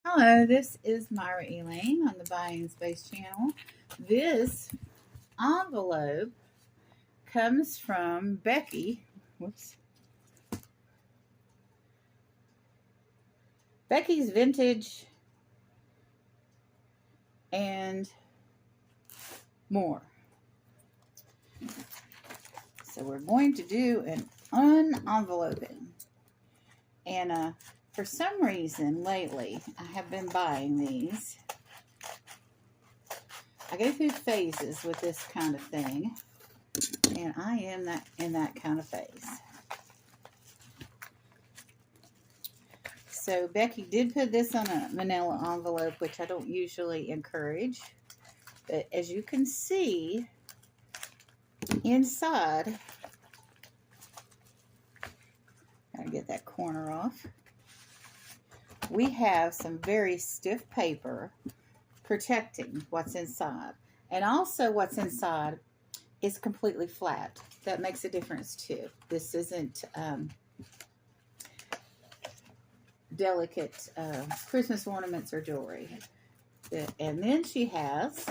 Hello, this is Myra Elaine on the Buying Space channel. This envelope comes from Becky. Whoops. Becky's Vintage and more. So we're going to do an unenveloping. And for some reason lately, I have been buying these. I go through phases with this kind of thing, and I am in that kind of phase. So Becky did put this on a manila envelope, which I don't usually encourage. But as you can see, inside, gotta get that corner off, we have some very stiff paper protecting what's inside. And also what's inside is completely flat. That makes a difference too. This isn't delicate Christmas ornaments or jewelry. And then she has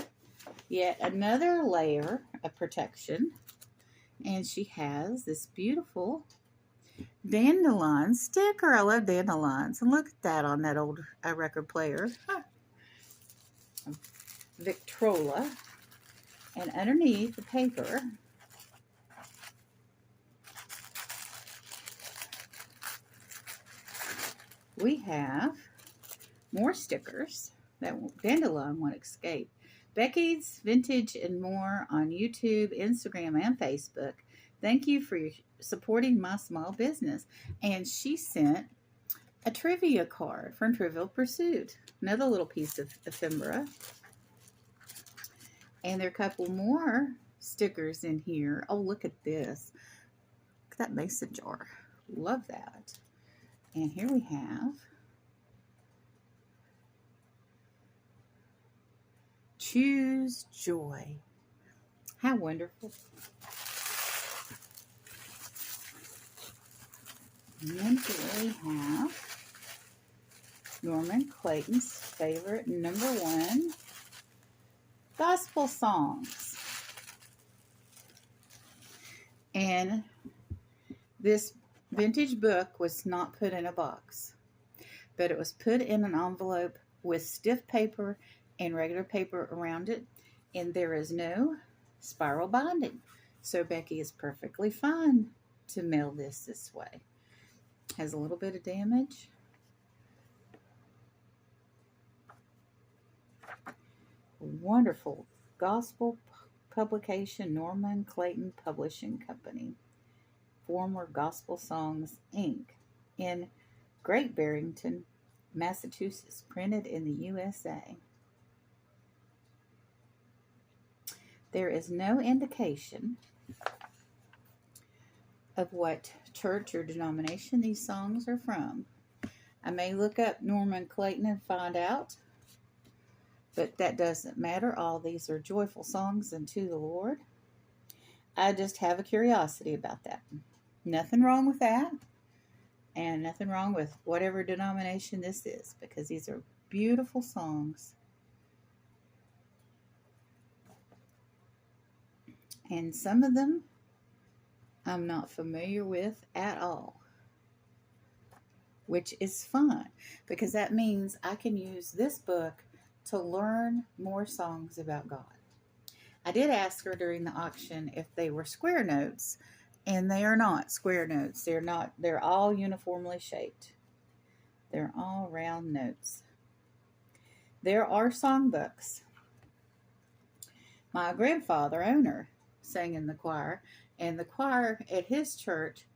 yet another layer of protection. And she has this beautiful dandelion sticker. I love dandelions. And look at that on that old record player. Huh. Victrola. And underneath the paper, we have more stickers. That dandelion won't escape. Becky's Vintage and More on YouTube, Instagram, and Facebook. Thank you for supporting my small business. And she sent a trivia card from Trivial Pursuit. Another little piece of ephemera. And there are a couple more stickers in here. Oh, look at this. Look at that mason jar. Love that. And here we have Choose Joy. How wonderful. And then here we have Norman Clayton's favorite #1 gospel songs. And this vintage book was not put in a box, but it was put in an envelope with stiff paper and regular paper around it, and there is no spiral binding. So Becky is perfectly fine to mail this way. Has a little bit of damage. Wonderful gospel publication, Norman Clayton Publishing Company. Former Gospel Songs, Inc. in Great Barrington, Massachusetts, printed in the USA. There is no indication of what church or denomination these songs are from. I may look up Norman Clayton and find out, but that doesn't matter. All these are joyful songs unto the Lord. I just have a curiosity about that. Nothing wrong with that, and nothing wrong with whatever denomination this is, because these are beautiful songs. And some of them I'm not familiar with at all, which is fun, because that means I can use this book to learn more songs about God. I did ask her during the auction if they were square notes, and they are not square notes. They're all uniformly shaped. They're all round notes. There are songbooks. My grandfather, owner, sang in the choir, and the choir at his church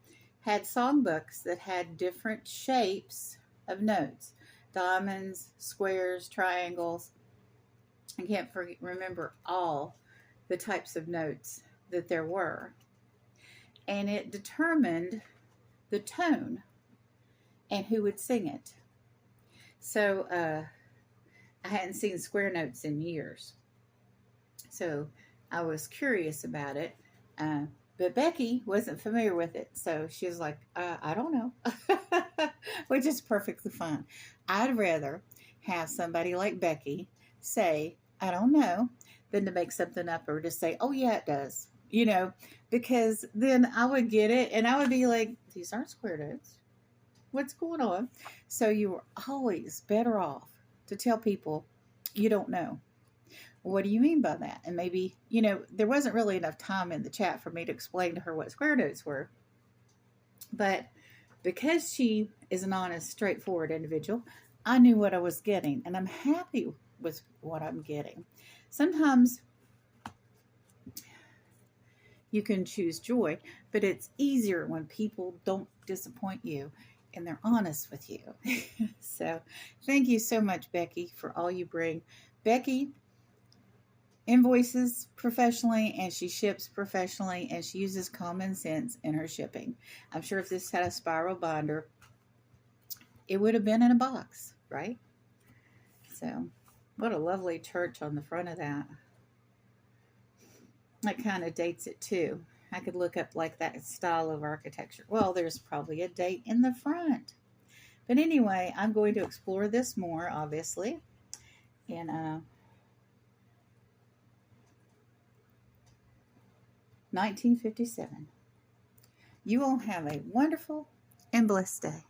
had songbooks that had different shapes of notes. Diamonds, squares, triangles. I can't remember all the types of notes that there were. And it determined the tone and who would sing it. So I hadn't seen square notes in years. So I was curious about it. But Becky wasn't familiar with it. So she was like, I don't know. Which is perfectly fine. I'd rather have somebody like Becky say, I don't know, than to make something up or just say, oh, yeah, it does. Because then I would get it and I would be like, these aren't square notes. What's going on? So you were always better off to tell people you don't know. What do you mean by that? And maybe, there wasn't really enough time in the chat for me to explain to her what square notes were. But because she is an honest, straightforward individual, I knew what I was getting, and I'm happy with what I'm getting. Sometimes you can choose joy, but it's easier when people don't disappoint you and they're honest with you. So thank you so much, Becky, for all you bring. Becky invoices professionally and she ships professionally and she uses common sense in her shipping. I'm sure if this had a spiral binder, it would have been in a box, right? So what a lovely church on the front of that. That kind of dates it too. I could look up like that style of architecture. Well, there's probably a date in the front. But anyway, I'm going to explore this more, obviously. And 1957. You all have a wonderful and blessed day.